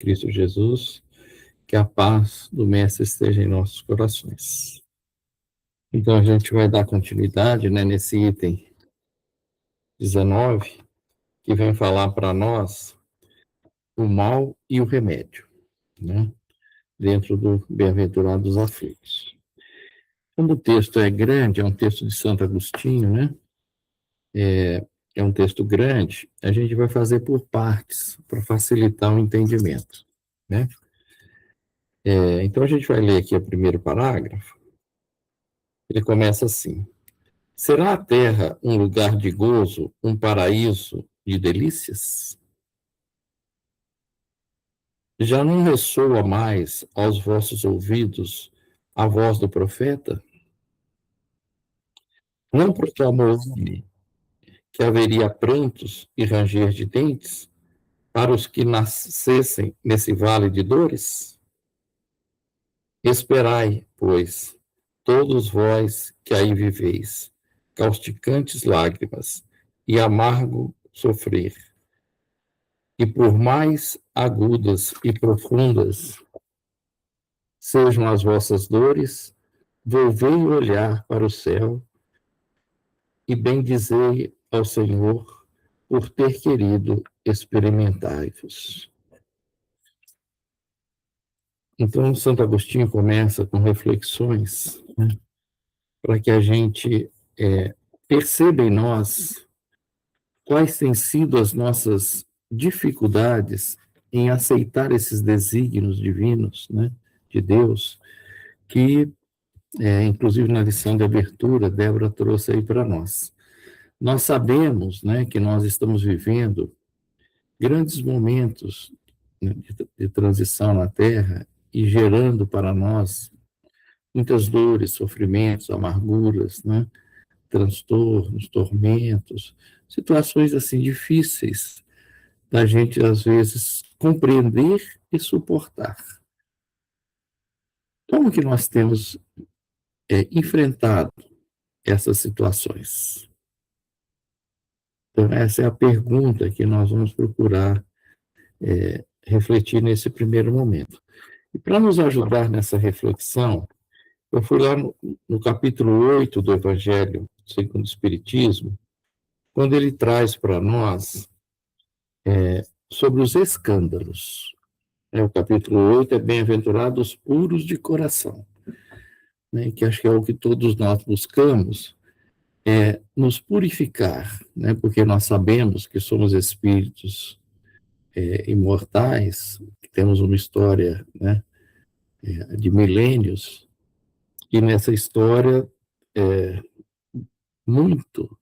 Cristo Jesus, que a paz do Mestre esteja em nossos corações. Então, a gente vai dar continuidade, né, nesse item 19, que vem falar para nós o mal e o remédio, né, dentro do Bem-aventurados Aflitos. Como o texto é grande, é um texto de Santo Agostinho, né, é um texto grande, a gente vai fazer por partes, para facilitar o entendimento, né. Então, a gente vai ler aqui o primeiro parágrafo. Ele começa assim: será a terra um lugar de gozo, um paraíso de delícias? Já não ressoa mais aos vossos ouvidos a voz do profeta? Não proclamou ele que haveria prantos e ranger de dentes para os que nascessem nesse vale de dores? Esperai, pois, todos vós que aí viveis, causticantes lágrimas e amargo sofrer, e por mais agudas e profundas sejam as vossas dores, volvei o olhar para o céu e bendizei ao Senhor por ter querido experimentai-vos. Então, Santo Agostinho começa com reflexões, né, para que a gente perceba em nós quais têm sido as nossas dificuldades em aceitar esses desígnios divinos, né, de Deus, que, inclusive na lição de abertura, Débora trouxe aí para nós. Nós sabemos, né, que nós estamos vivendo grandes momentos, né, de transição na Terra e gerando para nós muitas dores, sofrimentos, amarguras, né, transtornos, tormentos, situações assim difíceis da gente às vezes compreender e suportar. Como que nós temos enfrentado essas situações? Então, essa é a pergunta que nós vamos procurar refletir nesse primeiro momento. E para nos ajudar nessa reflexão, eu fui lá no capítulo 8 do Evangelho segundo o Espiritismo, quando ele traz para nós sobre os escândalos. O capítulo 8 é Bem-aventurados puros de coração, né, que acho que é o que todos nós buscamos, nos purificar, né, porque nós sabemos que somos espíritos imortais, que temos uma história, né, de milênios, e nessa história, muito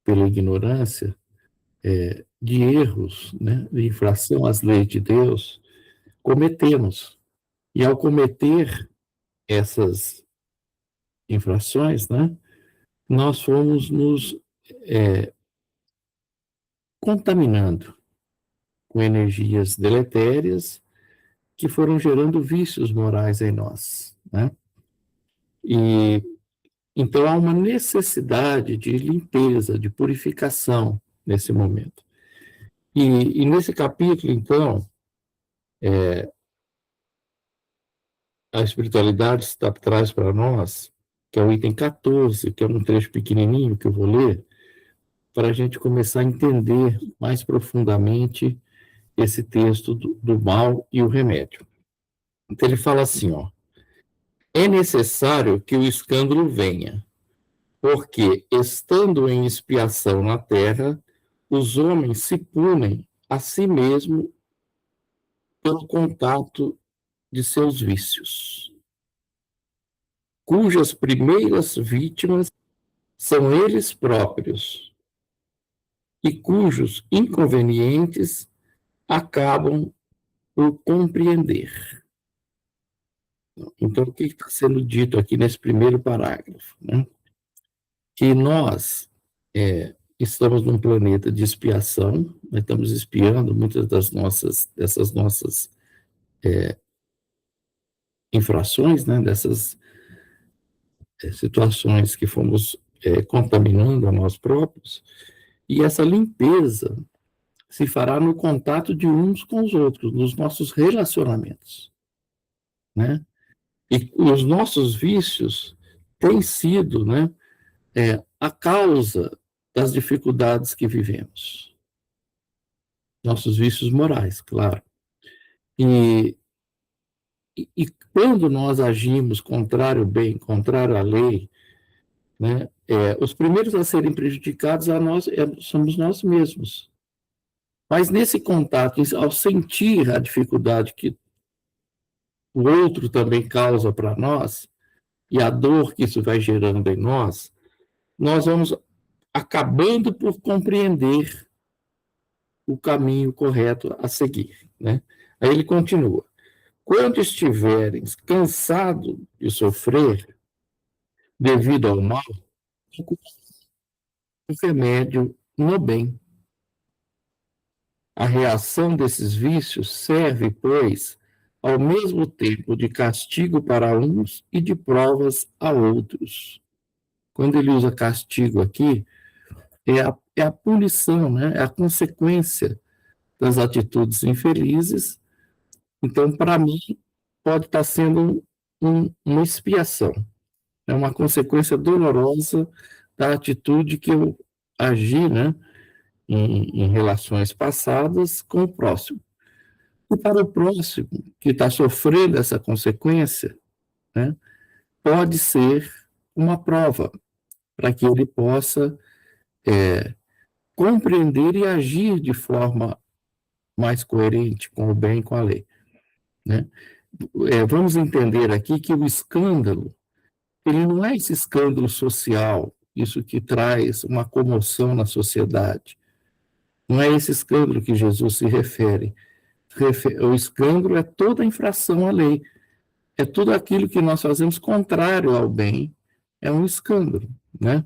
pela ignorância, de erros, né, de infração às leis de Deus, cometemos. E ao cometer essas infrações, né, nós fomos nos contaminando com energias deletérias que foram gerando vícios morais em nós, né? E então há uma necessidade de limpeza, de purificação nesse momento. E nesse capítulo, então, a espiritualidade traz para nós, que é o item 14, que é um trecho pequenininho que eu vou ler, para a gente começar a entender mais profundamente esse texto do mal e o remédio. Então ele fala assim, ó: é necessário que o escândalo venha, porque, estando em expiação na terra, os homens se punem a si mesmos pelo contato de seus vícios, cujas primeiras vítimas são eles próprios e cujos inconvenientes acabam por compreender. Então, o que está sendo dito aqui nesse primeiro parágrafo, né? Que nós estamos num planeta de expiação, nós estamos expiando muitas dessas nossas infrações, né? Dessas situações que fomos contaminando a nós próprios, e essa limpeza se fará no contato de uns com os outros, nos nossos relacionamentos, né? E os nossos vícios têm sido, né, a causa das dificuldades que vivemos. Nossos vícios morais, claro. E, e quando nós agimos contrário ao bem, contrário à lei, né, os primeiros a serem prejudicados a nós, somos nós mesmos. Mas nesse contato, ao sentir a dificuldade que o outro também causa para nós, e a dor que isso vai gerando em nós vamos acabando por compreender o caminho correto a seguir, né? Aí ele continua: quando estiveres cansado de sofrer devido ao mal, o remédio no bem. A reação desses vícios serve, pois, ao mesmo tempo de castigo para uns e de provas a outros. Quando ele usa castigo aqui, é a punição, né? É a consequência das atitudes infelizes. Então, para mim, pode estar sendo uma expiação, é uma consequência dolorosa da atitude que eu agi, né, em relações passadas com o próximo. E para o próximo, que está sofrendo essa consequência, né, pode ser uma prova para que ele possa compreender e agir de forma mais coerente com o bem e com a lei, né? Vamos entender aqui que o escândalo, ele não é esse escândalo social, isso que traz uma comoção na sociedade. Não é esse escândalo que Jesus se refere. O escândalo é toda infração à lei, é tudo aquilo que nós fazemos contrário ao bem, é um escândalo, né?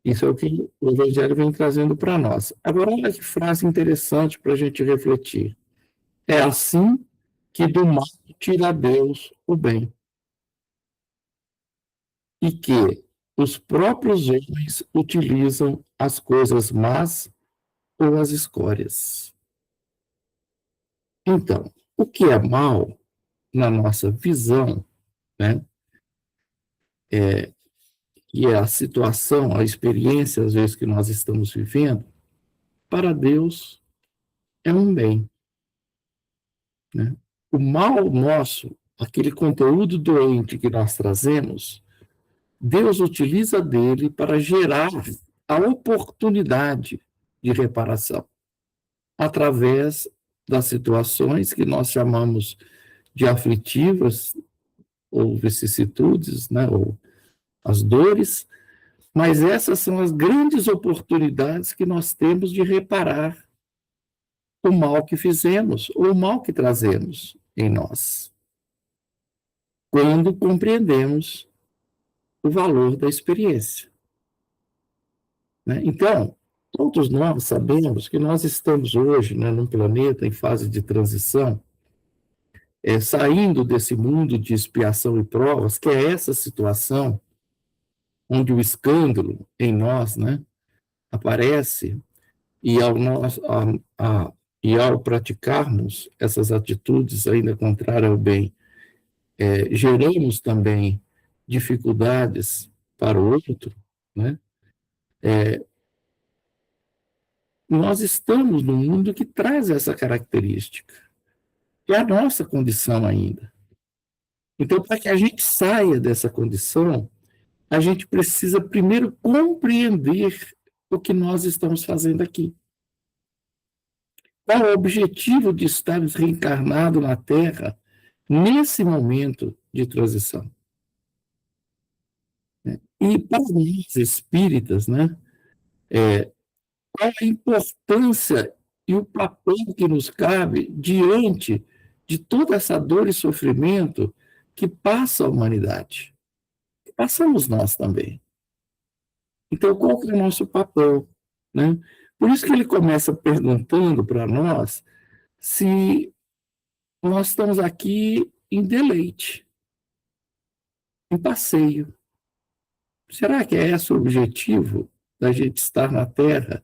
Isso é o que o Evangelho vem trazendo para nós. Agora, olha que frase interessante para a gente refletir. É assim que do mal tira Deus o bem, e que os próprios homens utilizam as coisas más ou as escórias. Então, o que é mal, na nossa visão, né, e é a situação, a experiência, às vezes, que nós estamos vivendo, para Deus é um bem, né? O mal nosso, aquele conteúdo doente que nós trazemos, Deus utiliza dele para gerar a oportunidade de reparação, através das situações que nós chamamos de aflitivas, ou vicissitudes, né, ou as dores, mas essas são as grandes oportunidades que nós temos de reparar o mal que fizemos, ou o mal que trazemos em nós, quando compreendemos o valor da experiência, né? Então, todos nós sabemos que nós estamos hoje, né, num planeta em fase de transição, saindo desse mundo de expiação e provas, que é essa situação onde o escândalo em nós, né, aparece, e e ao praticarmos essas atitudes ainda contrárias ao bem, geramos também dificuldades para o outro, né? Nós estamos num mundo que traz essa característica, que é a nossa condição ainda. Então, para que a gente saia dessa condição, a gente precisa primeiro compreender o que nós estamos fazendo aqui. Qual é o objetivo de estarmos reencarnados na Terra nesse momento de transição? E para nós espíritas, né, qual a importância e o papel que nos cabe diante de toda essa dor e sofrimento que passa a humanidade? Passamos nós também. Então, qual que é o nosso papel, né? Por isso que ele começa perguntando para nós se nós estamos aqui em deleite, em passeio. Será que é esse o objetivo da gente estar na Terra?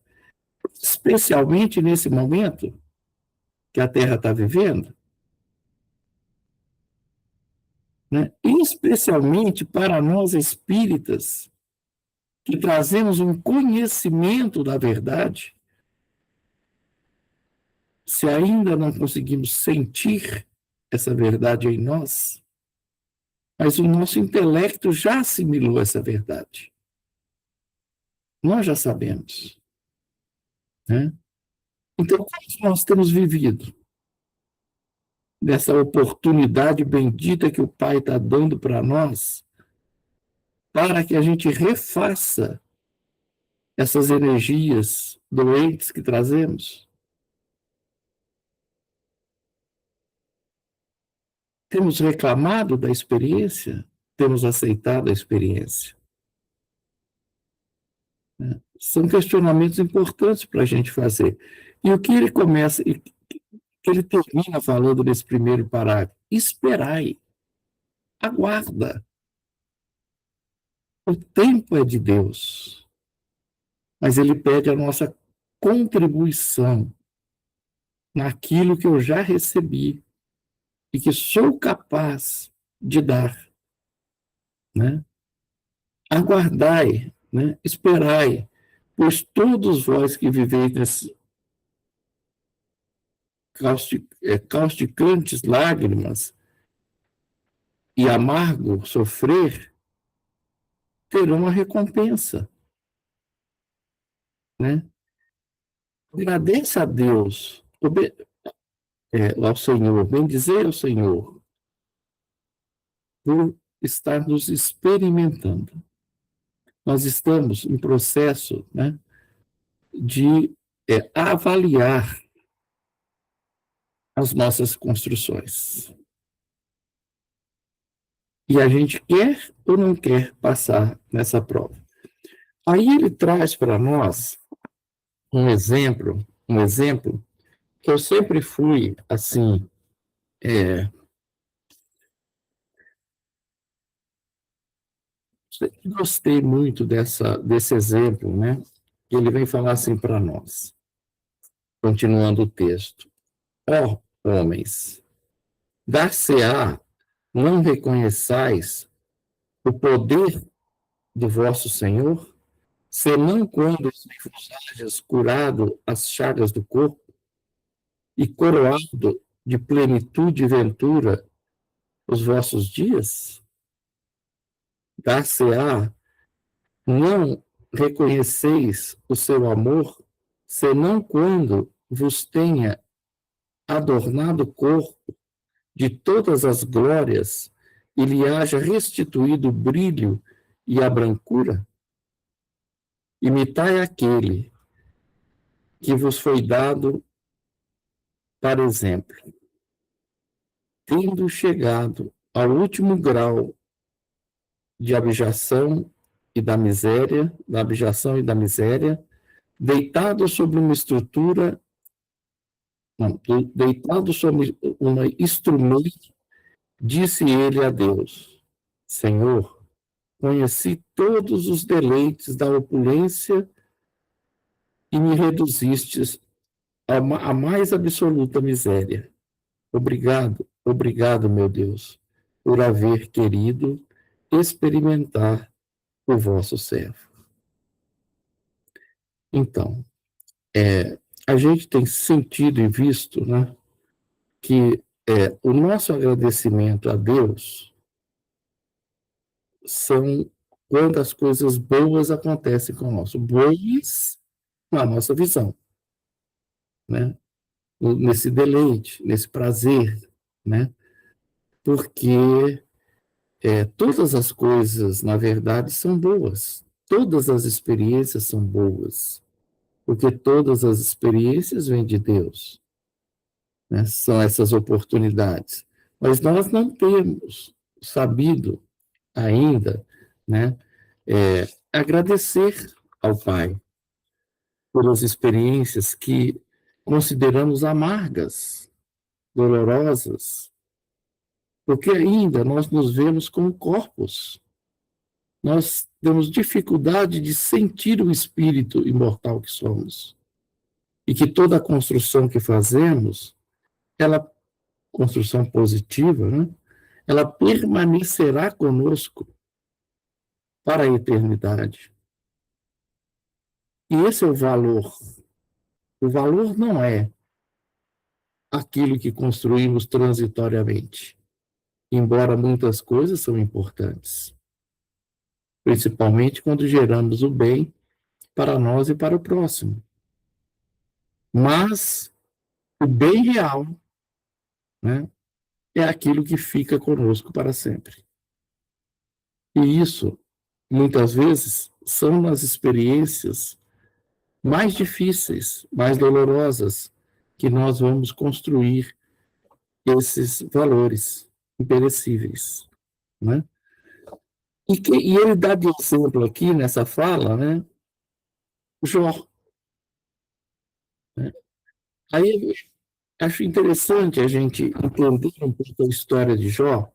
especialmente nesse momento que a Terra está vivendo, né? Especialmente para nós espíritas, que trazemos um conhecimento da verdade, se ainda não conseguimos sentir essa verdade em nós, mas o nosso intelecto já assimilou essa verdade. Nós já sabemos, né? Então, como nós temos vivido nessa oportunidade bendita que o Pai está dando para nós, para que a gente refaça essas energias doentes que trazemos? Temos reclamado da experiência? Temos aceitado a experiência? Né? São questionamentos importantes para a gente fazer. E o que ele começa, e que ele termina falando nesse primeiro parágrafo: esperai, aguarda. O tempo é de Deus, mas ele pede a nossa contribuição naquilo que eu já recebi e que sou capaz de dar, né? Aguardai, né? Esperai, pois todos vós que viveis nessas causticantes lágrimas e amargo sofrer, terão uma recompensa, né? Agradeça a Deus, ao Senhor, bendizer ao Senhor por estar nos experimentando. Nós estamos em processo, né, de avaliar as nossas construções. E a gente quer ou não quer passar nessa prova. Aí ele traz para nós um exemplo que eu sempre fui, assim, gostei muito desse exemplo, né? Ele vem falar assim para nós, continuando o texto: ó homens, dar-se-á, não reconheçais o poder do vosso Senhor, senão quando vos hajas curado as chagas do corpo e coroado de plenitude e ventura os vossos dias? Dar-se-á, não reconheceis o seu amor, senão quando vos tenha adornado o corpo de todas as glórias e lhe haja restituído o brilho e a brancura? Imitai aquele que vos foi dado para exemplo, tendo chegado ao último grau de abjação e da abjação e da miséria, deitado sobre uma estrutura, não, deitado sobre um instrumento, disse ele a Deus: Senhor, conheci todos os deleites da opulência e me reduzistes à mais absoluta miséria. Obrigado, obrigado, meu Deus, por haver querido experimentar o vosso servo. Então, a gente tem sentido e visto, né, que o nosso agradecimento a Deus são quando as coisas boas acontecem conosco, boas na nossa visão, né? Nesse deleite, nesse prazer, né? Porque todas as coisas, na verdade, são boas. Todas as experiências são boas, porque todas as experiências vêm de Deus, né? São essas oportunidades. Mas nós não temos sabido ainda, né, agradecer ao Pai pelas experiências que consideramos amargas, dolorosas, porque ainda nós nos vemos como corpos. Nós temos dificuldade de sentir o espírito imortal que somos. e que toda a construção que fazemos, ela, construção positiva, né? Ela permanecerá conosco para a eternidade. E esse é o valor. O valor não é aquilo que construímos transitoriamente, embora muitas coisas são importantes, principalmente quando geramos o bem para nós e para o próximo. Mas o bem real, né, é aquilo que fica conosco para sempre. E isso, muitas vezes, são nas experiências mais difíceis, mais dolorosas, que nós vamos construir esses valores imperecíveis, né? E ele dá de exemplo aqui nessa fala, né, Jó, né? Aí eu acho interessante a gente entender um pouco a história de Jó,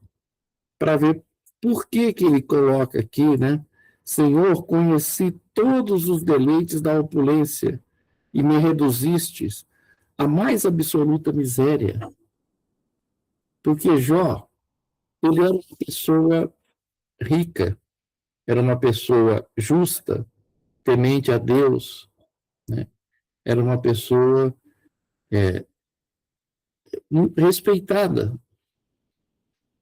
para ver por que que ele coloca aqui, né? Senhor, conheci todos os deleites da opulência e me reduzistes à mais absoluta miséria. Porque Jó, ele era uma pessoa rica, era uma pessoa justa, temente a Deus, né? Era uma pessoa respeitada,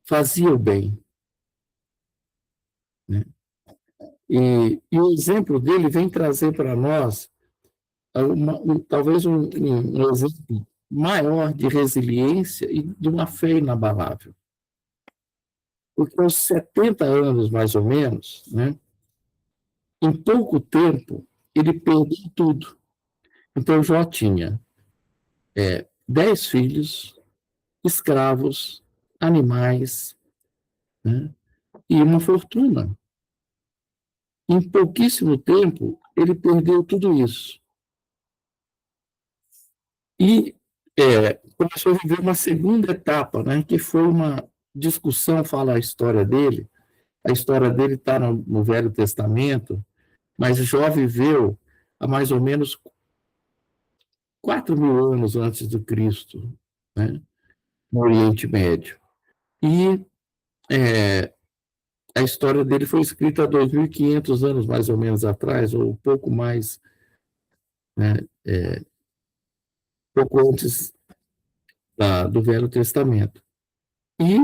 fazia o bem, né? E o exemplo dele vem trazer para nós talvez um exemplo maior de resiliência e de uma fé inabalável. Porque aos 70 anos, mais ou menos, né, em pouco tempo, ele perdeu tudo. Então, Jó tinha 10 filhos, escravos, animais, né, e uma fortuna. Em pouquíssimo tempo, ele perdeu tudo isso. E começou a viver uma segunda etapa, né, que foi uma discussão, fala a história dele está no Velho Testamento, mas Jó viveu há mais ou menos 4.000 anos antes do Cristo, né, no Oriente Médio. E a história dele foi escrita há 2.500 anos, mais ou menos, atrás, ou um pouco mais, né, pouco antes do Velho Testamento. E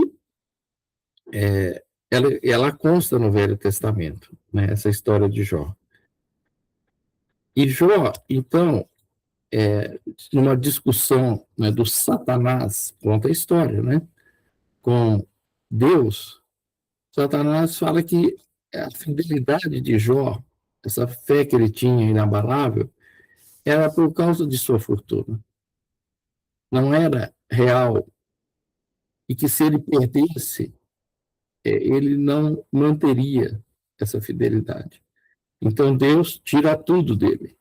ela consta no Velho Testamento, né, essa história de Jó. E Jó, então, numa discussão, né, do Satanás, conta a história, né, com Deus, Satanás fala que a fidelidade de Jó, essa fé que ele tinha inabalável, era por causa de sua fortuna. Não era real. E que se ele perdesse, ele não manteria essa fidelidade. Então Deus tira tudo dele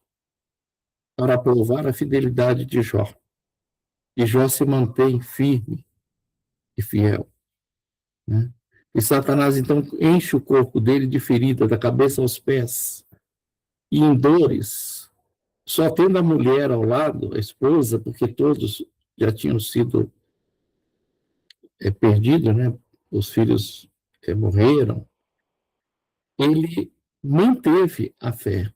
para provar a fidelidade de Jó. E Jó se mantém firme e fiel, né? E Satanás, então, enche o corpo dele de ferida, da cabeça aos pés, e em dores, só tendo a mulher ao lado, a esposa, porque todos já tinham sido perdidos, né? Os filhos morreram. Ele manteve a fé.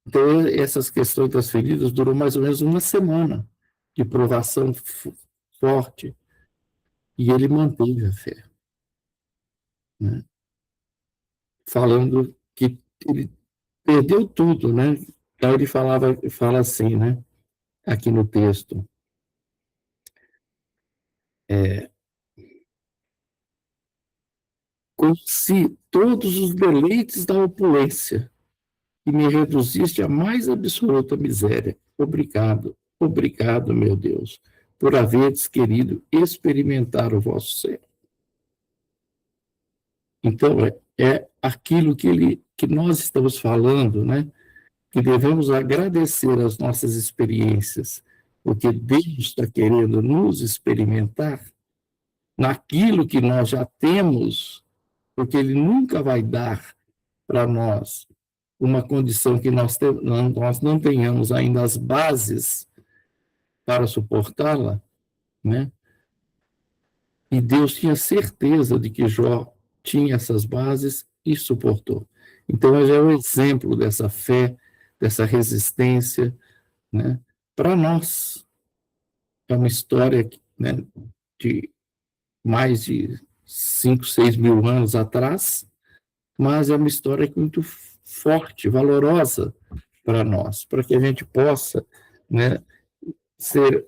Então, essas questões das feridas durou mais ou menos uma semana de provação forte, e ele manteve a fé, né? Falando que ele perdeu tudo, né? Então ele fala assim, né? Aqui no texto, conheci todos os deleites da opulência e me reduziste à mais absoluta miséria. Obrigado, obrigado, meu Deus, por haveres querido experimentar o vosso céu. Então, é aquilo que nós estamos falando, né? Que devemos agradecer as nossas experiências, porque Deus está querendo nos experimentar naquilo que nós já temos, porque Ele nunca vai dar para nós uma condição que nós não tenhamos ainda as bases para suportá-la, né? E Deus tinha certeza de que Jó tinha essas bases e suportou. Então, ele é um exemplo dessa fé, dessa resistência, né? Para nós, é uma história, né, de mais de 5, 6 mil anos atrás, mas é uma história muito forte, valorosa para nós, para que a gente possa, né, ser,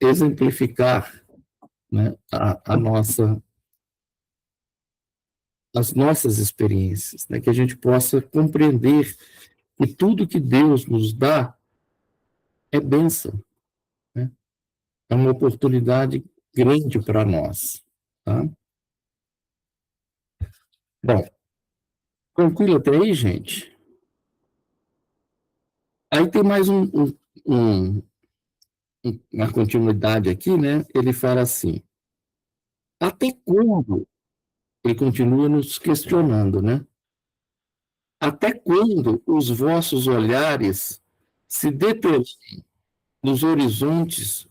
exemplificar, né, as nossas experiências, né, que a gente possa compreender que tudo que Deus nos dá é bênção, né, é uma oportunidade grande para nós. Tá? Bom, tranquilo até aí, gente? Aí tem mais um, uma continuidade aqui, né? Ele fala assim: até quando? Ele continua nos questionando, né? Até quando os vossos olhares se detêm nos horizontes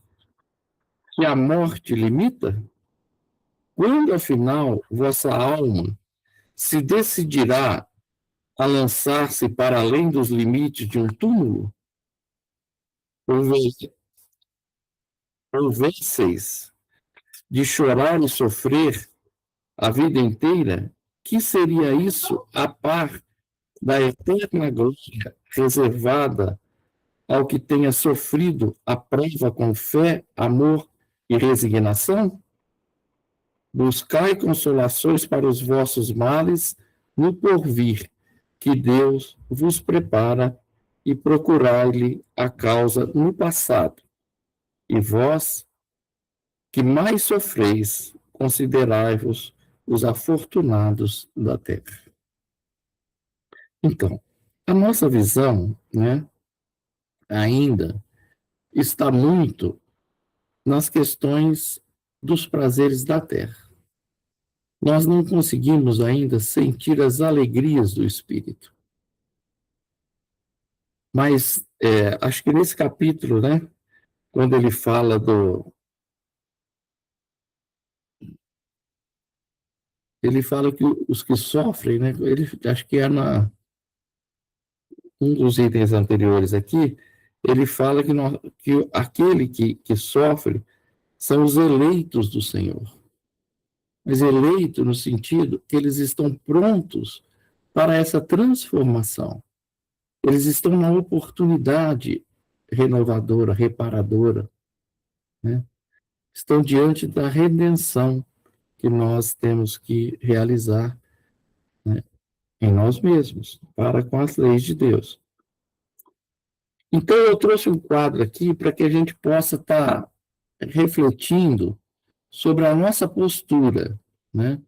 que a morte limita? Quando, afinal, vossa alma se decidirá a lançar-se para além dos limites de um túmulo? Houvesseis de chorar e sofrer a vida inteira? Que seria isso a par da eterna glória reservada ao que tenha sofrido a prova com fé, amor e resignação? Buscai consolações para os vossos males no porvir, que Deus vos prepara, e procurai-lhe a causa no passado. E vós, que mais sofreis, considerai-vos os afortunados da terra. Então, a nossa visão, né, ainda está muito nas questões dos prazeres da terra. Nós não conseguimos ainda sentir as alegrias do Espírito. Mas acho que nesse capítulo, né, quando ele fala ele fala que os que sofrem, né, ele, acho que é um dos itens anteriores aqui, ele fala que aquele que sofre são os eleitos do Senhor. Mas eleito no sentido que eles estão prontos para essa transformação. Eles estão na oportunidade renovadora, reparadora, né? Estão diante da redenção que nós temos que realizar, né, em nós mesmos, para com as leis de Deus. Então, eu trouxe um quadro aqui para que a gente possa estar refletindo sobre a nossa postura, né,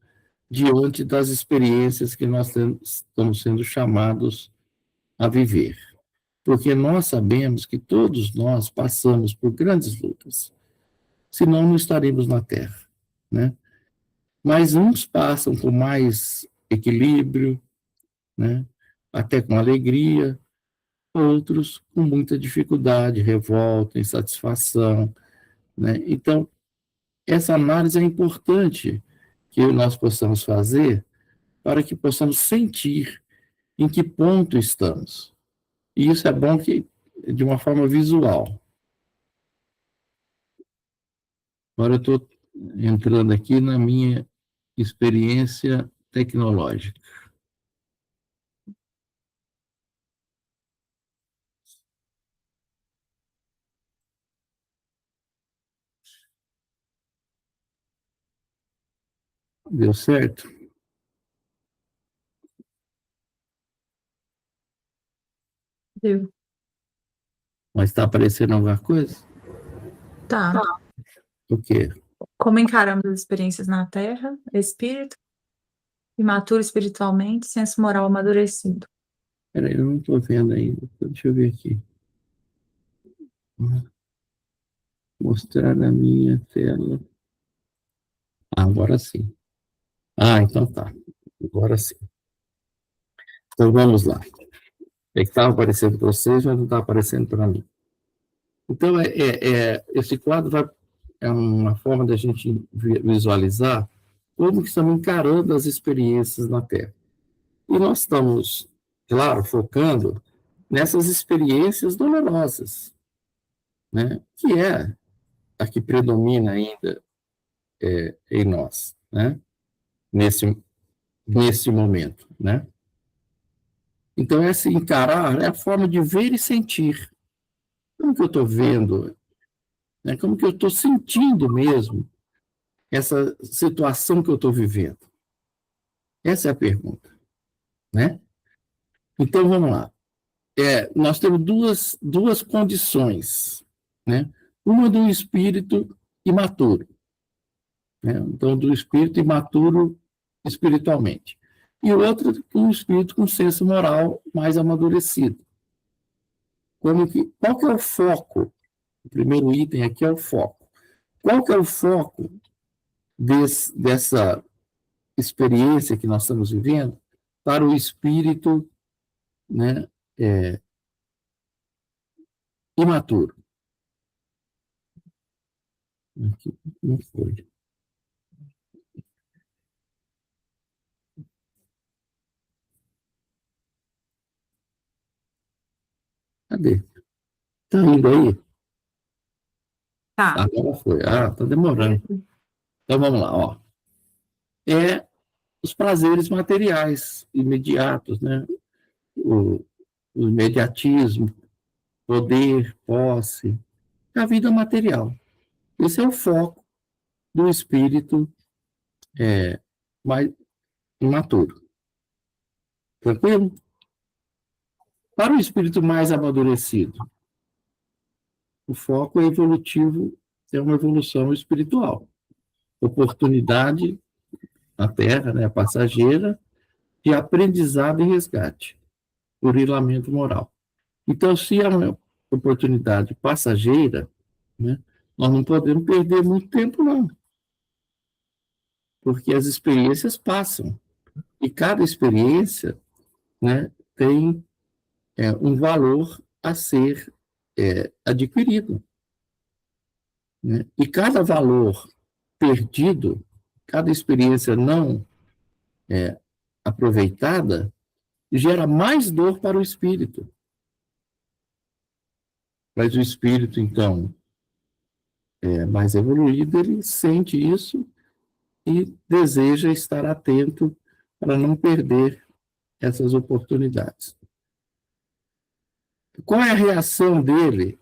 diante das experiências que nós estamos sendo chamados a viver. Porque nós sabemos que todos nós passamos por grandes lutas, senão não estaremos na Terra, né? Mas uns passam com mais equilíbrio, né? Até com alegria, outros com muita dificuldade, revolta, insatisfação, né? Então, essa análise é importante que nós possamos fazer para que possamos sentir em que ponto estamos. E isso é bom que de uma forma visual. Agora eu estou entrando aqui na minha experiência tecnológica. Deu certo? Viu? Mas está aparecendo alguma coisa? Tá. O quê? Como encaramos as experiências na Terra, espírito, imaturo espiritualmente, senso moral amadurecido. Peraí, eu não estou vendo ainda. Deixa eu ver aqui. Mostrar a minha tela. Ah, agora sim. Ah, então tá. Agora sim. Então vamos lá. É que estava aparecendo para vocês, mas não está aparecendo para mim. Então, esse quadro é uma forma da gente visualizar como que estamos encarando as experiências na Terra. E nós estamos, claro, focando nessas experiências dolorosas, né? Que é a que predomina ainda em nós, né? Nesse momento, né? Então, esse encarar é a forma de ver e sentir. Como que eu estou vendo, né? Como que eu estou sentindo mesmo essa situação que eu estou vivendo? Essa é a pergunta, né? Então, vamos lá. Nós temos duas condições, né? Uma do espírito imaturo, né? Então, do espírito imaturo espiritualmente. E outra do espírito com senso moral mais amadurecido. Qual que é o foco? O primeiro item aqui é o foco. Qual que é o foco dessa experiência que nós estamos vivendo para o espírito, né, imaturo? Aqui não foi. Cadê? Tá indo aí? Tá. Agora foi. Ah, tá demorando. Então vamos lá, ó. Os prazeres materiais imediatos, né? O, o imediatismo, poder, posse, a vida material. Esse é o foco do espírito mais imaturo. Tranquilo? Para o espírito mais amadurecido, o foco é evolutivo, é uma evolução espiritual. Oportunidade na Terra, né, passageira, de aprendizado e resgate, burilamento moral. Então, se é uma oportunidade passageira, né, nós não podemos perder muito tempo, não, porque as experiências passam, e cada experiência, né, tem um valor a ser adquirido. Né? E cada valor perdido, cada experiência não aproveitada, gera mais dor para o espírito. Mas o espírito, então, mais evoluído, ele sente isso e deseja estar atento para não perder essas oportunidades. Qual é a reação dele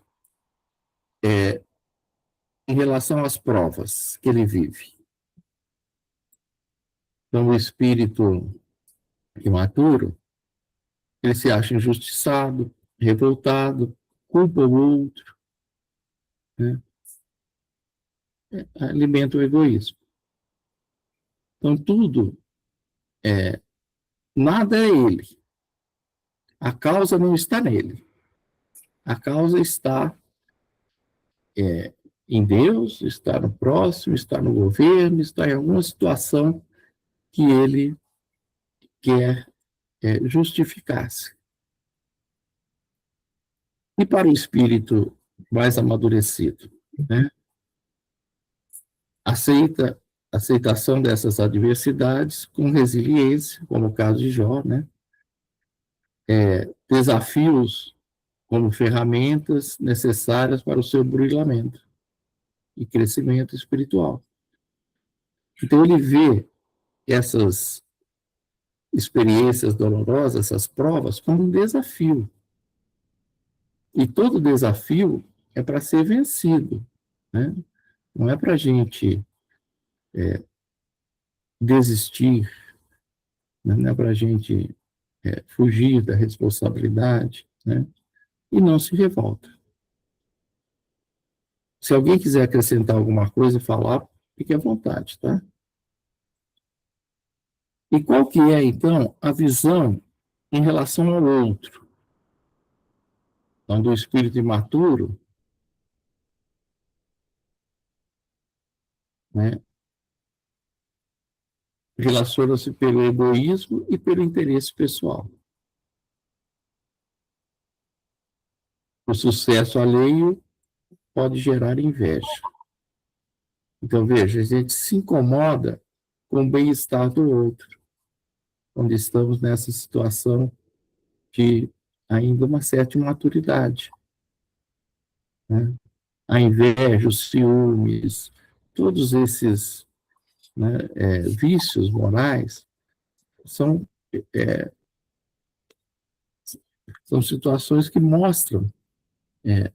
em relação às provas que ele vive? Então, o espírito imaturo, ele se acha injustiçado, revoltado, culpa o outro, né? Alimenta o egoísmo. Então, nada é ele. A causa não está nele. A causa está em Deus, está no próximo, está no governo, está em alguma situação que ele quer justificar-se. E para o espírito mais amadurecido, né? Aceitação dessas adversidades com resiliência, como o caso de Jó, né? Desafios como ferramentas necessárias para o seu burilamento e crescimento espiritual. Então, ele vê essas experiências dolorosas, essas provas, como um desafio. E todo desafio é para ser vencido, né? Não é para a gente desistir, né? Não é para a gente fugir da responsabilidade, né? E não se revolta. Se alguém quiser acrescentar alguma coisa e falar, fique à vontade, tá? E qual que é, então, a visão em relação ao outro? Então, do espírito imaturo, né, relaciona-se pelo egoísmo e pelo interesse pessoal. O sucesso alheio pode gerar inveja. Então, veja, a gente se incomoda com o bem-estar do outro, quando estamos nessa situação de ainda uma certa imaturidade, né? A inveja, os ciúmes, todos esses, né, vícios morais são, é, são situações que mostram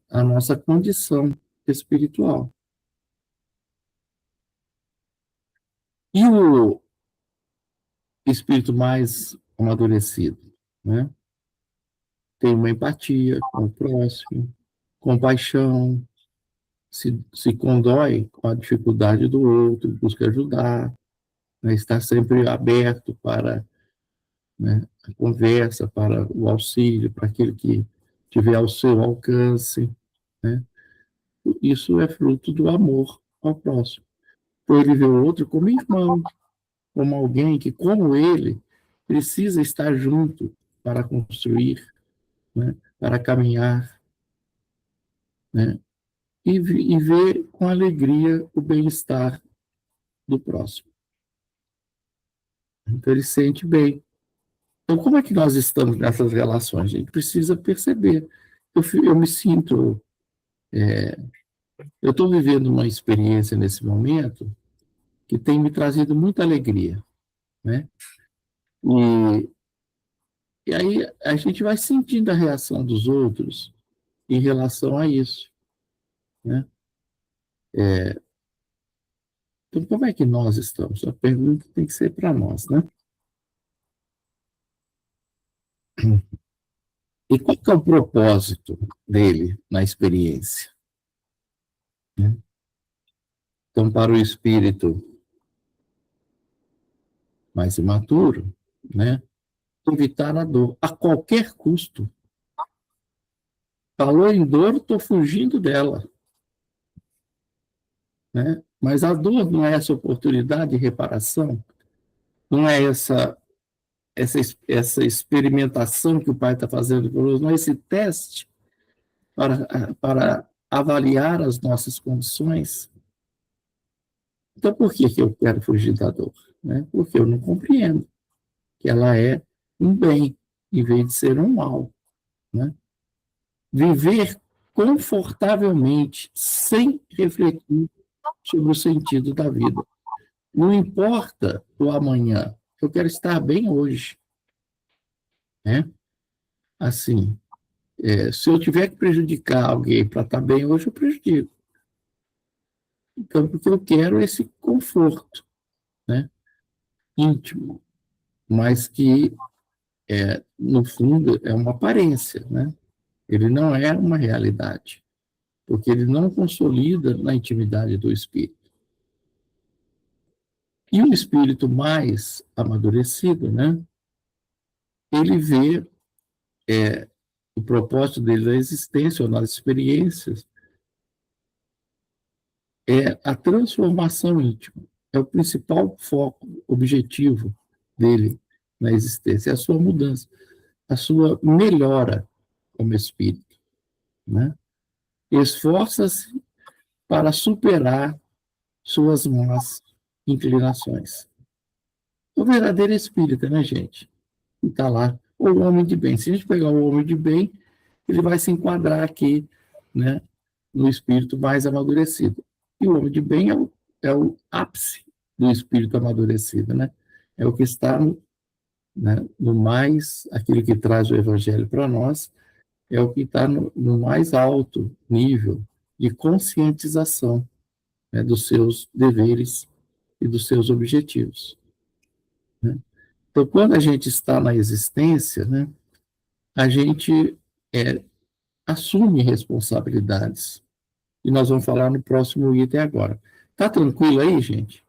a nossa condição espiritual. E o espírito mais amadurecido, né? Tem uma empatia com o próximo, compaixão, se condói com a dificuldade do outro, busca ajudar, né? Está sempre aberto para, né, a conversa, para o auxílio, para aquele que tiver ao seu alcance, né? Isso é fruto do amor ao próximo. Por ele ver o outro como irmão, como alguém que, como ele, precisa estar junto para construir, né, para caminhar, né, e ver com alegria o bem-estar do próximo. Então, ele sente bem. Então, como é que nós estamos nessas relações? A gente precisa perceber. Eu me sinto. Eu estou vivendo uma experiência nesse momento que tem me trazido muita alegria, né? E, e aí a gente vai sentindo a reação dos outros em relação a isso, né? Então, como é que nós estamos? A pergunta tem que ser para nós, né? E qual que é o propósito dele na experiência, né? Então, para o espírito mais imaturo, né? Evitar a dor a qualquer custo. Falou em dor, estou fugindo dela, né? Mas a dor não é essa oportunidade de reparação, não é essa experimentação que o Pai está fazendo conosco, não é esse teste para avaliar as nossas condições. Então, por que eu quero fugir da dor? Né? Porque eu não compreendo que ela é um bem, em vez de ser um mal. Né? Viver confortavelmente, sem refletir sobre o sentido da vida. Não importa o amanhã, eu quero estar bem hoje. Né? Assim, se eu tiver que prejudicar alguém para estar bem hoje, eu prejudico. Então, porque eu quero esse conforto, né? Íntimo, mas que, no fundo, é uma aparência, né? Ele não é uma realidade, porque ele não consolida na intimidade do espírito. E o espírito mais amadurecido, né? Ele vê o propósito dele na existência ou nas experiências é a transformação íntima. É o principal foco, objetivo dele na existência, é a sua mudança, a sua melhora como espírito, né? Esforça-se para superar suas más inclinações. O verdadeiro espírita, né, gente? Que está lá, o homem de bem. Se a gente pegar o homem de bem, ele vai se enquadrar aqui, né, no espírito mais amadurecido. E o homem de bem é o ápice do espírito amadurecido, né? É o que está né, no mais, aquilo que traz o evangelho para nós, é o que está no mais alto nível de conscientização, né, dos seus deveres e dos seus objetivos. Né? Então, quando a gente está na existência, né, a gente assume responsabilidades. E nós vamos falar no próximo item agora. Tá tranquilo aí, gente?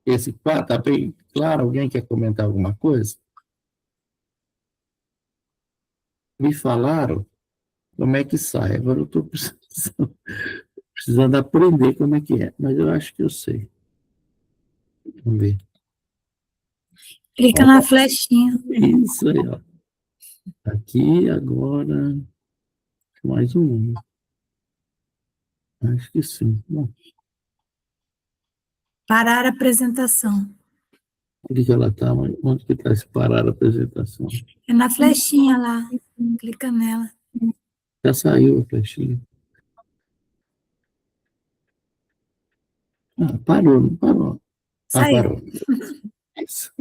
Esse quadro está bem claro? Alguém quer comentar alguma coisa? Me falaram como é que sai. Agora eu estou precisando aprender como é que é, mas eu acho que eu sei. Vamos ver. Clica Ó, na flechinha. isso aí, ó. Aqui, agora. Mais um. Acho que sim. Bom, Parar a apresentação. onde que ela está? Onde que está esse parar a apresentação? É na flechinha lá. Clica nela. Já saiu a flechinha. Ah, parou, não parou. Ah, Saiu. parou. Isso.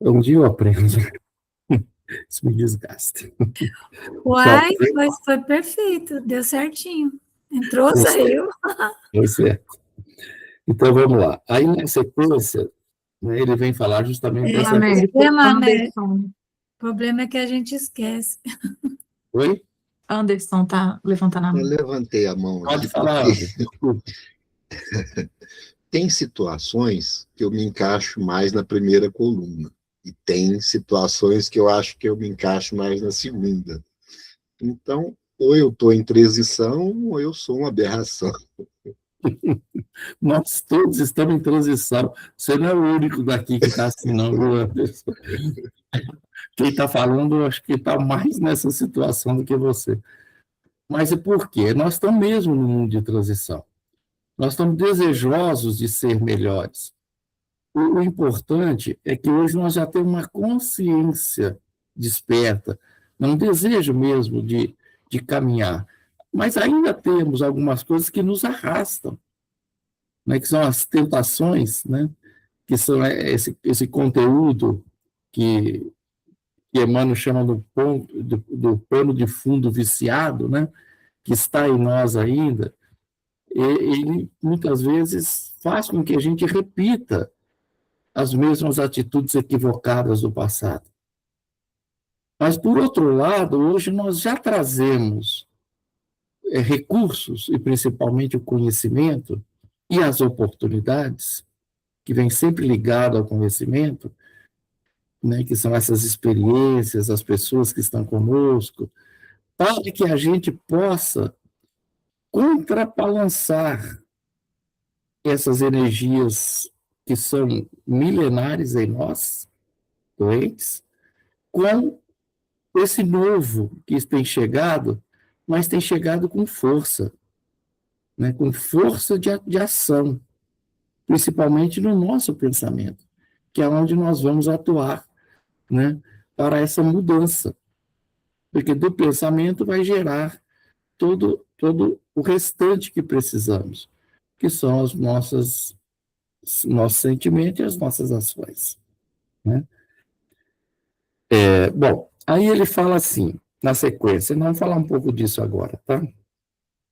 Um dia eu aprendo. Isso me desgasta. Uai, foi perfeito. Deu certinho. Entrou, saiu. Foi certo. Então, vamos lá. Aí, na sequência, né, ele vem falar justamente dessa... Anderson. O problema é que a gente esquece. Oi? Anderson tá levantando a Eu mão. levantei a mão Pode aqui, falar, porque Anderson. Desculpa. tem situações que eu me encaixo mais na primeira coluna, e tem situações que eu acho que eu me encaixo mais na segunda. Então, ou eu estou em transição, ou eu sou uma aberração. Nós todos estamos em transição. Você não é o único daqui que está assim, não, viu, Anderson? Quem está falando, eu acho que está mais nessa situação do que você. Mas é por quê? Nós estamos mesmo no mundo de transição. Nós estamos desejosos de ser melhores. O importante é que hoje nós já temos uma consciência desperta, um desejo mesmo de caminhar. Mas ainda temos algumas coisas que nos arrastam, né, que são as tentações, né, que são esse conteúdo que Emmanuel chama do pano de fundo viciado, né, que está em nós ainda. Ele muitas vezes faz com que a gente repita as mesmas atitudes equivocadas do passado. Mas, por outro lado, hoje nós já trazemos recursos, e principalmente o conhecimento e as oportunidades, que vem sempre ligado ao conhecimento, né, que são essas experiências, as pessoas que estão conosco, para que a gente possa contrabalançar essas energias que são milenares em nós, doentes, com esse novo que tem chegado, mas tem chegado com força, né? Com força de ação, principalmente no nosso pensamento, que é onde nós vamos atuar, né? Para essa mudança. Porque do pensamento vai gerar todo o restante que precisamos, que são os nossos sentimentos e as nossas ações, né? Bom, aí ele fala assim, na sequência, nós vamos falar um pouco disso agora, tá?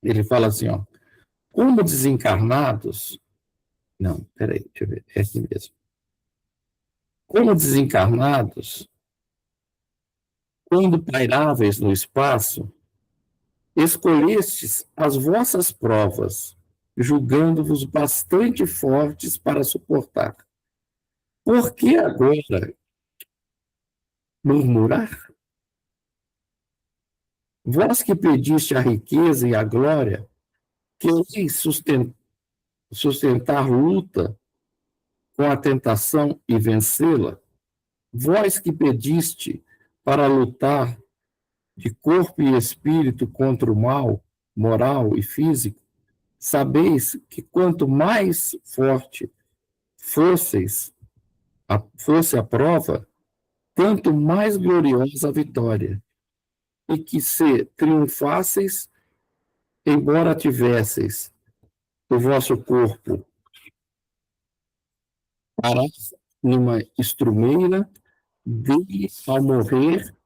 Ele fala assim, ó, como desencarnados... Não, peraí, deixa eu ver, é aqui mesmo. Como desencarnados, quando pairáveis no espaço, escolhestes as vossas provas, julgando-vos bastante fortes para suportar. Por que agora murmurar? Vós que pediste a riqueza e a glória, quereis sustentar luta com a tentação e vencê-la? Vós que pediste para lutar de corpo e espírito contra o mal, moral e físico, sabeis que quanto mais forte fosse a prova, tanto mais gloriosa a vitória, e que se triunfasseis, embora tivesseis o vosso corpo parado numa estrumeira, dele ao morrer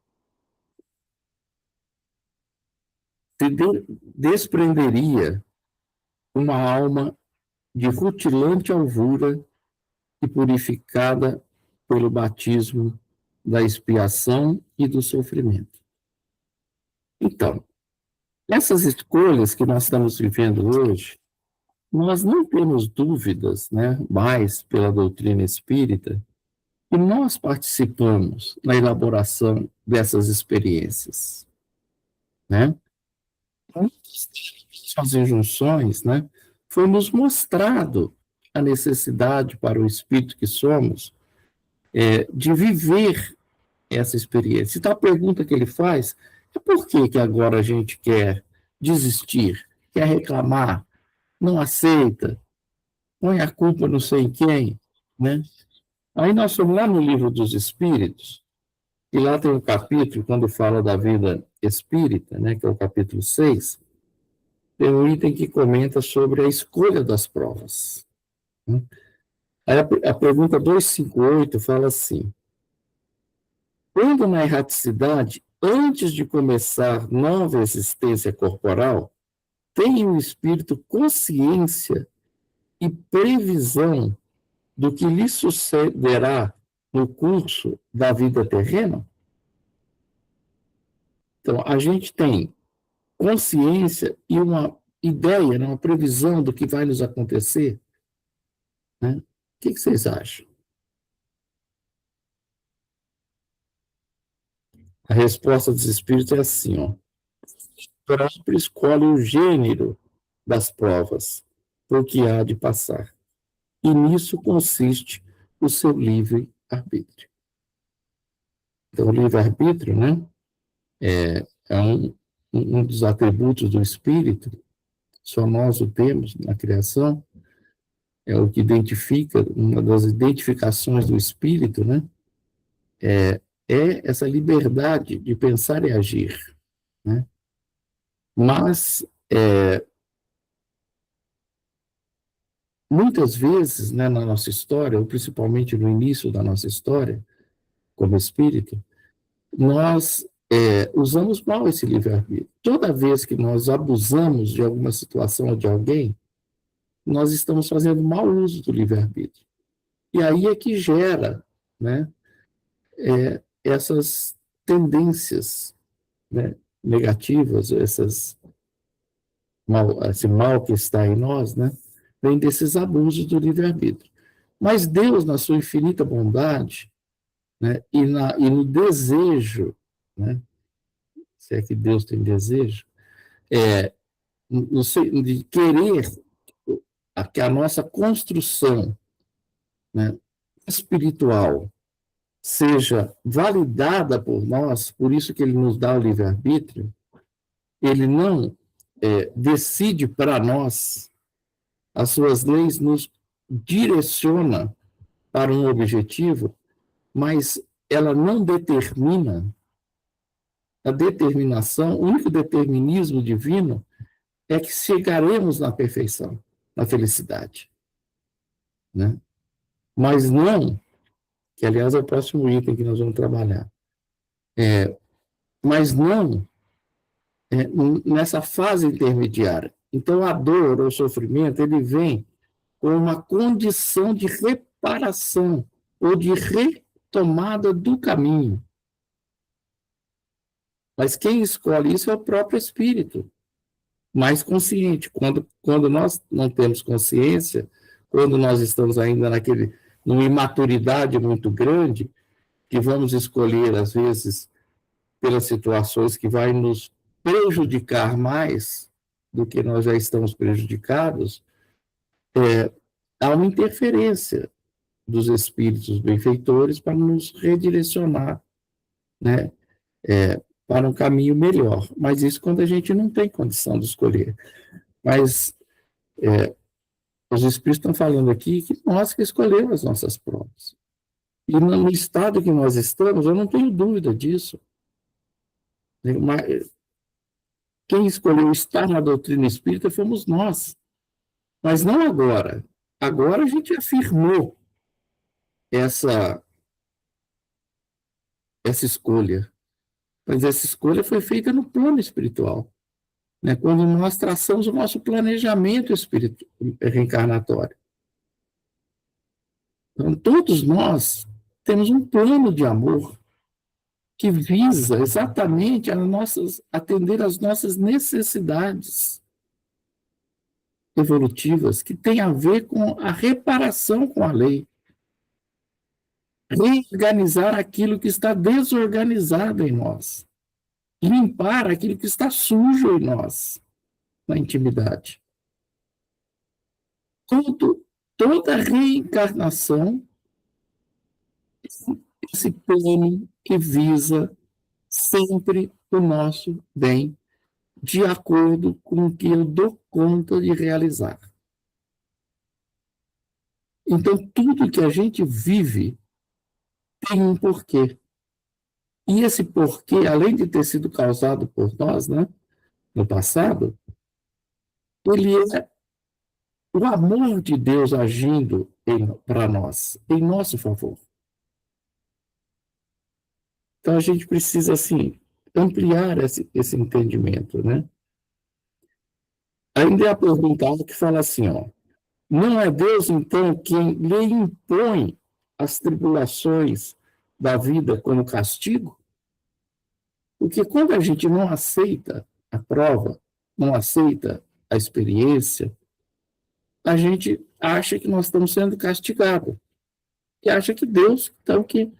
se desprenderia uma alma de rutilante alvura e purificada pelo batismo da expiação e do sofrimento. Então, essas escolhas que nós estamos vivendo hoje, nós não temos dúvidas, né, mais pela doutrina espírita, que nós participamos na elaboração dessas experiências, né? As injunções, né, foi nos mostrado a necessidade para o espírito que somos de viver essa experiência. Então, a pergunta que ele faz, E por que que agora a gente quer desistir, quer reclamar, não aceita, põe a culpa não sei em quem, né? Aí nós fomos lá no Livro dos Espíritos, e lá tem um capítulo, quando fala da vida espírita, né, que é o capítulo 6, tem um item que comenta sobre a escolha das provas. Né? Aí a pergunta 258 fala assim: quando na erraticidade, antes de começar nova existência corporal, tem o espírito consciência e previsão do que lhe sucederá no curso da vida terrena? Então, a gente tem consciência e uma ideia, né, uma previsão do que vai nos acontecer, né? O que vocês acham? A resposta dos espíritos é assim, ó. O próprio escolhe o gênero das provas, por que há de passar. E nisso consiste o seu livre-arbítrio. Então, o livre-arbítrio, né, é um dos atributos do espírito, só nós o temos na criação, é o que identifica, uma das identificações do espírito, né, é essa liberdade de pensar e agir, né? Mas, muitas vezes, né, na nossa história, ou principalmente no início da nossa história, como espírito, nós usamos mal esse livre-arbítrio. Toda vez que nós abusamos de alguma situação ou de alguém, nós estamos fazendo mau uso do livre-arbítrio. E aí é que gera, né, essas tendências, né, negativas, esse mal que está em nós, né, vem desses abusos do livre-arbítrio. Mas Deus, na sua infinita bondade, né, e no desejo, né, se é que Deus tem desejo, de querer que a nossa construção, né, espiritual seja validada por nós, por isso que ele nos dá o livre-arbítrio, ele não decide para nós, as suas leis nos direciona para um objetivo, mas ela não determina. A determinação, o único determinismo divino é que chegaremos na perfeição, na felicidade, né? Mas não, que aliás é o próximo item que nós vamos trabalhar, mas não nessa fase intermediária. Então a dor ou o sofrimento, ele vem com uma condição de reparação ou de retomada do caminho. Mas quem escolhe isso é o próprio espírito, mais consciente. Quando nós não temos consciência, quando nós estamos ainda numa imaturidade muito grande, que vamos escolher, às vezes, pelas situações que vai nos prejudicar mais do que nós já estamos prejudicados, há uma interferência dos espíritos benfeitores para nos redirecionar, né, para um caminho melhor. Mas isso quando a gente não tem condição de escolher. Mas os espíritos estão falando aqui que nós que escolhemos as nossas provas. E no estado que nós estamos, eu não tenho dúvida disso. Quem escolheu estar na doutrina espírita fomos nós. Mas não agora. Agora a gente afirmou essa escolha. Mas essa escolha foi feita no plano espiritual, né? Quando nós traçamos o nosso planejamento reencarnatório. Então, todos nós temos um plano de amor que visa exatamente atender às nossas necessidades evolutivas, que tem a ver com a reparação com a lei. Reorganizar aquilo que está desorganizado em nós. Limpar aquilo que está sujo em nós, na intimidade. Toda reencarnação, esse plano que visa sempre o nosso bem de acordo com o que eu dou conta de realizar. Então, tudo que a gente vive tem um porquê. E esse porquê, além de ter sido causado por nós, né, no passado, ele é o amor de Deus agindo para nós, em nosso favor. Então, a gente precisa, assim, ampliar esse entendimento, né? Ainda é a pergunta que fala assim, ó, não é Deus, então, quem lhe impõe as tribulações da vida como castigo? Porque quando a gente não aceita a prova, não aceita a experiência, a gente acha que nós estamos sendo castigados. E acha que Deus, então, que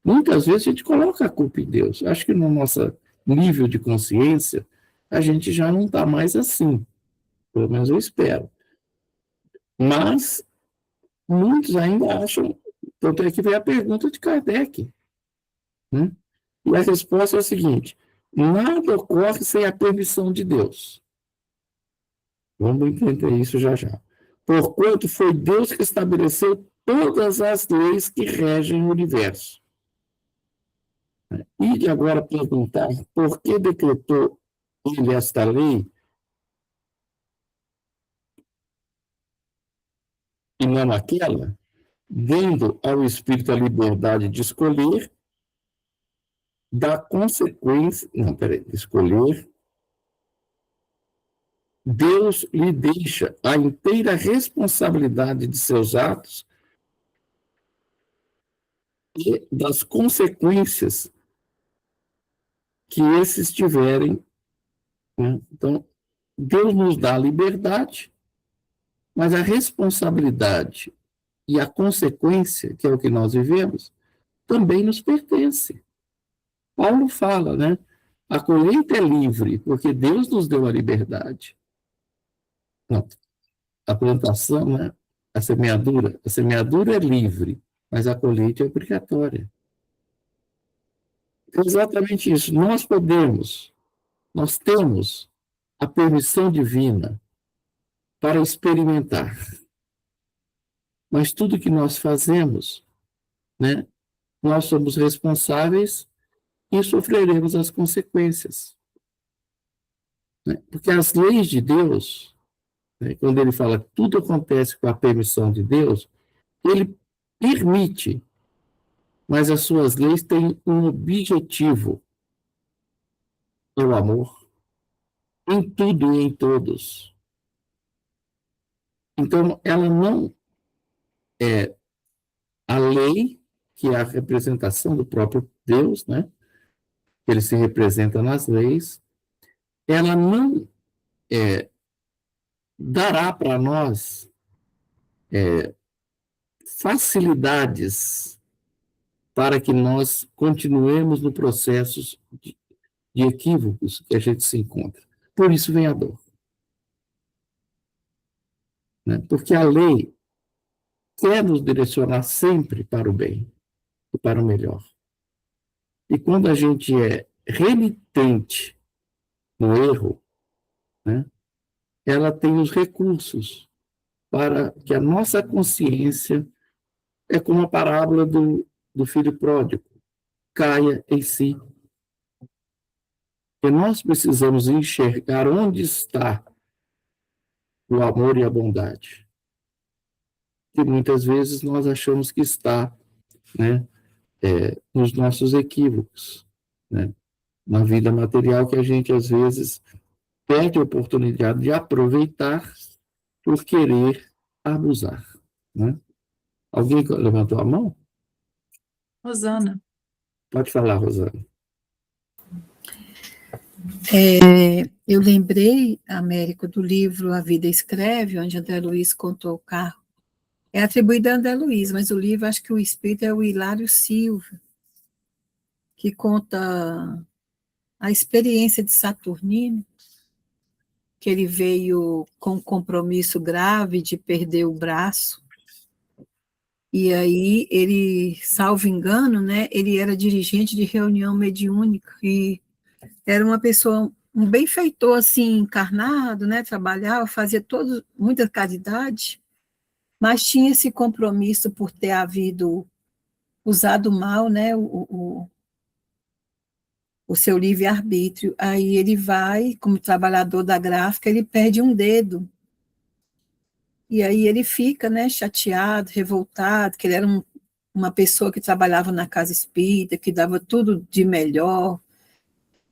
muitas vezes a gente coloca a culpa em Deus. Acho que no nosso nível de consciência, a gente já não está mais assim. Pelo menos eu espero. Mas muitos ainda acham, tanto é que vem a pergunta de Kardec, né? E a resposta é a seguinte: nada ocorre sem a permissão de Deus. Vamos entender isso já já. Porquanto foi Deus que estabeleceu todas as leis que regem o universo. E de agora perguntar por que decretou ele esta lei e não aquela, dando ao Espírito a liberdade de escolher, da consequência, não, peraí, escolher, Deus lhe deixa a inteira responsabilidade de seus atos e das consequências que esses tiverem, né? Então, Deus nos dá a liberdade, mas a responsabilidade e a consequência, que é o que nós vivemos, também nos pertence. Paulo fala, né? A colheita é livre, porque Deus nos deu a liberdade. Não, a plantação, né? A semeadura é livre, mas a colheita é obrigatória. É exatamente isso. Nós temos a permissão divina para experimentar. Mas tudo que nós fazemos, né? Nós somos responsáveis e sofreremos as consequências. Né? Porque as leis de Deus, né, quando ele fala que tudo acontece com a permissão de Deus, ele permite, mas as suas leis têm um objetivo, o amor, em tudo e em todos. Então, ela não é a lei, que é a representação do próprio Deus, né? Ele se representa nas leis, ela não dará para nós facilidades para que nós continuemos no processo de equívocos que a gente se encontra. Por isso vem a dor. Né? Porque a lei quer nos direcionar sempre para o bem e para o melhor. E quando a gente é renitente no erro, né, ela tem os recursos para que a nossa consciência, é como a parábola do filho pródigo, caia em si. E nós precisamos enxergar onde está o amor e a bondade. E muitas vezes nós achamos que está, né, nos nossos equívocos, né, na vida material, que a gente às vezes perde a oportunidade de aproveitar por querer abusar. Né? Alguém levantou a mão? Rosana. Pode falar, Rosana. Eu lembrei, Américo, do livro A Vida Escreve, onde André Luiz contou o carro. É atribuído a André Luiz, mas o livro, acho que o espírito é o Hilário Silva, que conta a experiência de Saturnino, que ele veio com um compromisso grave de perder o braço, e aí ele, salvo engano, né, ele era dirigente de reunião mediúnica, e era uma pessoa, um benfeitor, assim, encarnado, né? Trabalhava, fazia muita caridade, mas tinha esse compromisso por ter havido usado mal, né? O seu livre-arbítrio. Aí ele vai, como trabalhador da gráfica, ele perde um dedo. E aí ele fica, né, chateado, revoltado, que ele era uma pessoa que trabalhava na casa espírita, que dava tudo de melhor,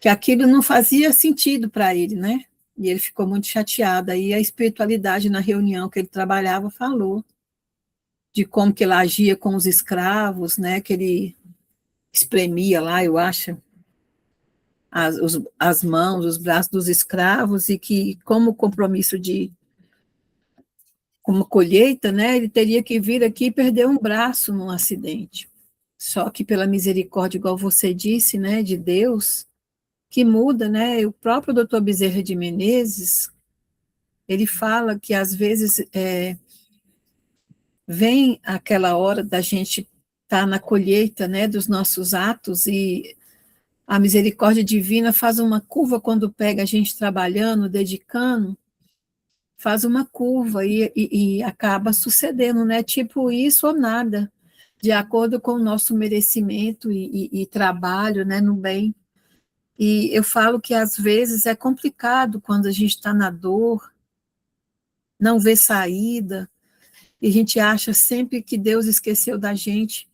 que aquilo não fazia sentido para ele, né? E ele ficou muito chateado. Aí a espiritualidade, na reunião que ele trabalhava, falou de como que ele agia com os escravos, né? Que ele espremia lá, eu acho, as mãos, os braços dos escravos, e que, como compromisso como colheita, né, ele teria que vir aqui e perder um braço num acidente. Só que pela misericórdia, igual você disse, né, de Deus, que muda, né, o próprio doutor Bezerra de Menezes, ele fala que às vezes vem aquela hora da gente estar na colheita, né, dos nossos atos, e a misericórdia divina faz uma curva quando pega a gente trabalhando, dedicando, faz uma curva e acaba sucedendo, né? Tipo isso ou nada, de acordo com o nosso merecimento e trabalho, né, no bem. E eu falo que às vezes é complicado quando a gente está na dor, não vê saída, e a gente acha sempre que Deus esqueceu da gente,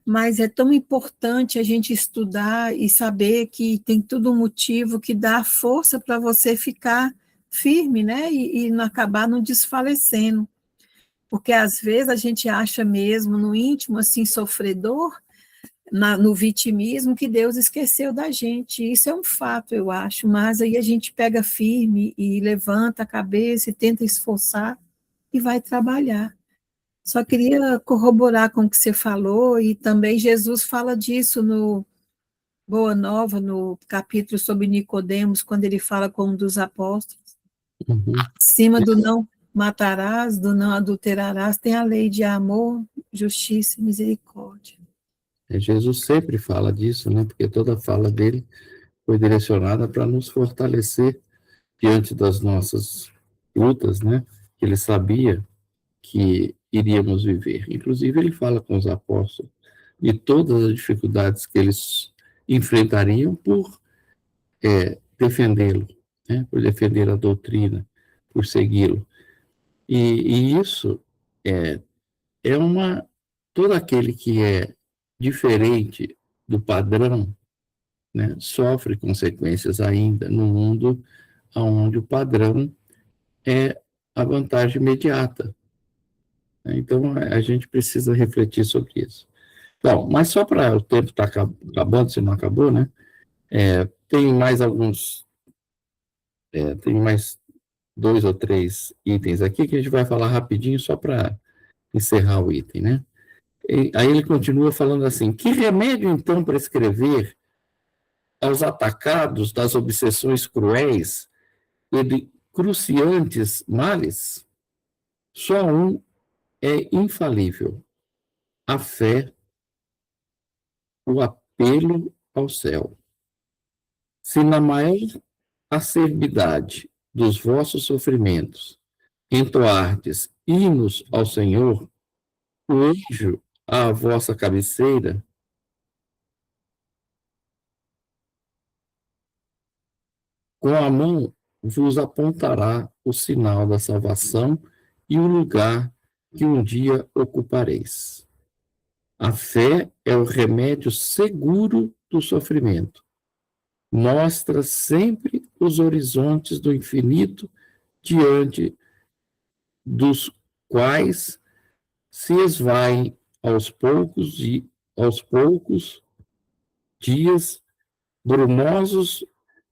mas é tão importante a gente estudar e saber que tem tudo um motivo que dá força para você ficar firme, né, e não acabar não desfalecendo, porque às vezes a gente acha mesmo no íntimo, assim, sofredor, no vitimismo, que Deus esqueceu da gente. Isso é um fato, eu acho, mas aí a gente pega firme e levanta a cabeça e tenta esforçar e vai trabalhar. Só queria corroborar com o que você falou, e também Jesus fala disso no Boa Nova, no capítulo sobre Nicodemos, quando ele fala com um dos apóstolos. Uhum. Acima do não matarás, do não adulterarás, tem a lei de amor, justiça e misericórdia. Jesus sempre fala disso, né? Porque toda a fala dele foi direcionada para nos fortalecer diante das nossas lutas, né? Ele sabia que iríamos viver. Inclusive, ele fala com os apóstolos de todas as dificuldades que eles enfrentariam por defendê-lo, né? Por defender a doutrina, por segui-lo. E isso é uma... Todo aquele que é diferente do padrão, né, sofre consequências ainda no mundo onde o padrão é a vantagem imediata. Então, a gente precisa refletir sobre isso. Bom, mas só para o tempo estar acabando, se não acabou, né? Tem mais tem mais 2 ou 3 itens aqui que a gente vai falar rapidinho só para encerrar o item, né? E aí ele continua falando assim: que remédio então prescrever aos atacados das obsessões cruéis e de cruciantes males? Só um é infalível: a fé, o apelo ao céu. Se na maior acerbidade dos vossos sofrimentos entoardes hinos ao Senhor, o anjo à vossa cabeceira, com a mão vos apontará o sinal da salvação e o lugar que um dia ocupareis. A fé é o remédio seguro do sofrimento. Mostra sempre os horizontes do infinito diante dos quais se esvaem aos poucos dias brumosos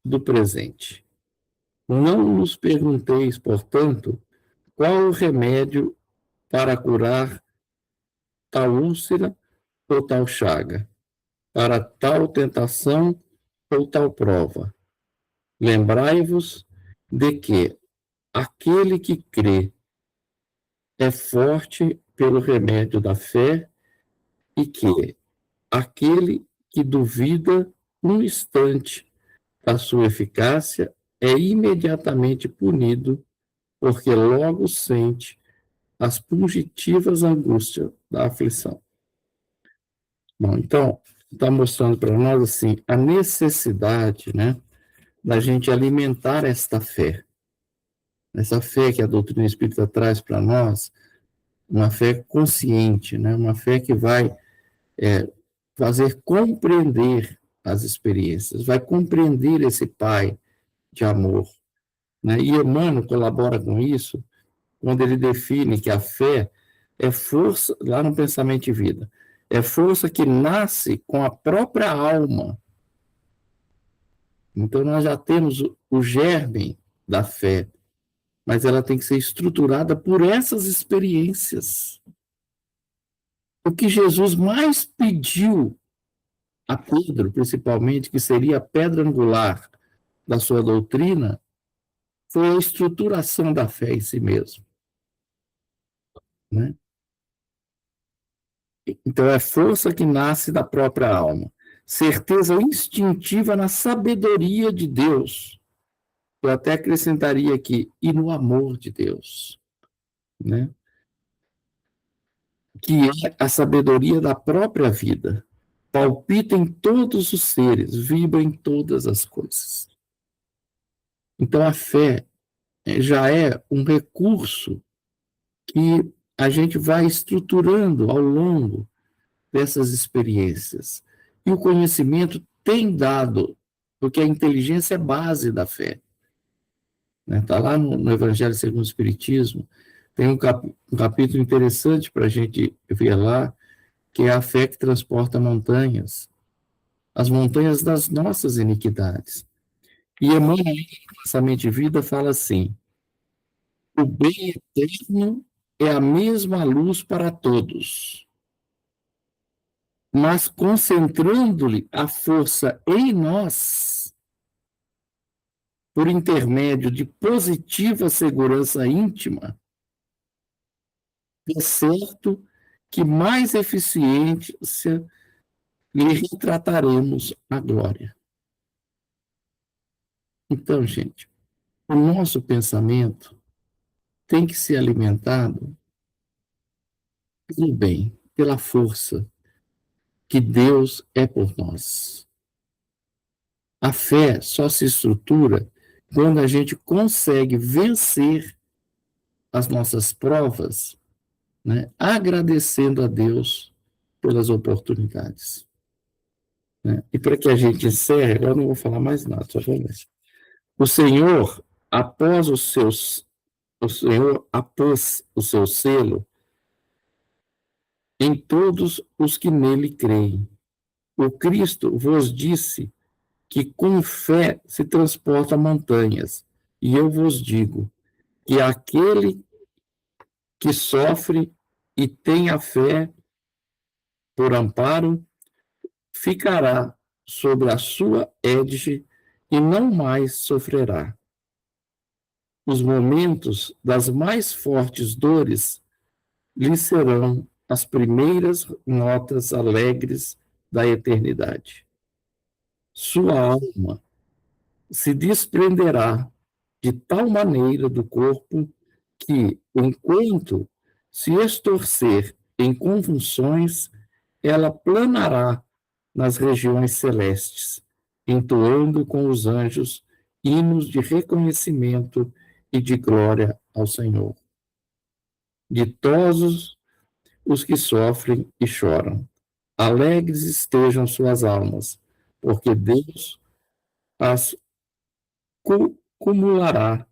do presente. Não nos pergunteis, portanto, qual o remédio para curar tal úlcera ou tal chaga, para tal tentação ou tal prova. Lembrai-vos de que aquele que crê é forte pelo remédio da fé, e que aquele que duvida um instante a sua eficácia, é imediatamente punido, porque logo sente as fugitivas angústias da aflição. Bom, então, está mostrando para nós, assim, a necessidade, né, da gente alimentar esta fé. Essa fé que a doutrina espírita traz para nós, uma fé consciente, né, uma fé que vai fazer compreender as experiências, vai compreender esse Pai de amor, né? E Emmanuel colabora com isso quando ele define que a fé é força, lá no Pensamento e Vida, é força que nasce com a própria alma. Então nós já temos o germe da fé, mas ela tem que ser estruturada por essas experiências. O que Jesus mais pediu a Pedro, principalmente, que seria a pedra angular da sua doutrina, foi a estruturação da fé em si mesmo, né? Então, é força que nasce da própria alma, certeza instintiva na sabedoria de Deus. Eu até acrescentaria aqui, e no amor de Deus, né? Que é a sabedoria da própria vida. Palpita em todos os seres, vibra em todas as coisas. Então, a fé já é um recurso que a gente vai estruturando ao longo dessas experiências. E o conhecimento tem dado, porque a inteligência é base da fé. Está lá no Evangelho segundo o Espiritismo, tem um capítulo interessante para a gente ver lá, que é a fé que transporta montanhas, as montanhas das nossas iniquidades. E Emmanuel, no Pensamento de Vida, fala assim: o bem eterno é a mesma luz para todos, mas concentrando-lhe a força em nós, por intermédio de positiva segurança íntima, é certo que mais eficiente lhe retrataremos a glória. Então, gente, o nosso pensamento tem que ser alimentado pelo bem, pela força que Deus é por nós. A fé só se estrutura quando a gente consegue vencer as nossas provas, né, agradecendo a Deus pelas oportunidades. Né? E para que a gente encerre, eu não vou falar mais nada, só vou ler. O Senhor, o Senhor apôs o seu selo em todos os que nele creem. O Cristo vos disse que com fé se transporta montanhas. E eu vos digo que aquele que sofre e tem a fé por amparo, ficará sobre a sua égide e não mais sofrerá. Os momentos das mais fortes dores lhe serão as primeiras notas alegres da eternidade. Sua alma se desprenderá de tal maneira do corpo que, enquanto se estorcer em convulsões, ela planará nas regiões celestes, entoando com os anjos hinos de reconhecimento e de glória ao Senhor. Ditosos os que sofrem e choram, alegres estejam suas almas, porque Deus as cumulará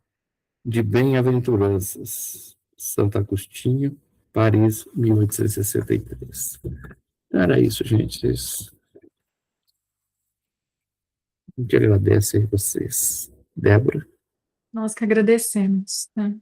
de bem-aventuranças. Santo Agostinho, Paris, 1863. Era isso, gente. A gente agradece aí vocês. Débora? Nós que agradecemos, né?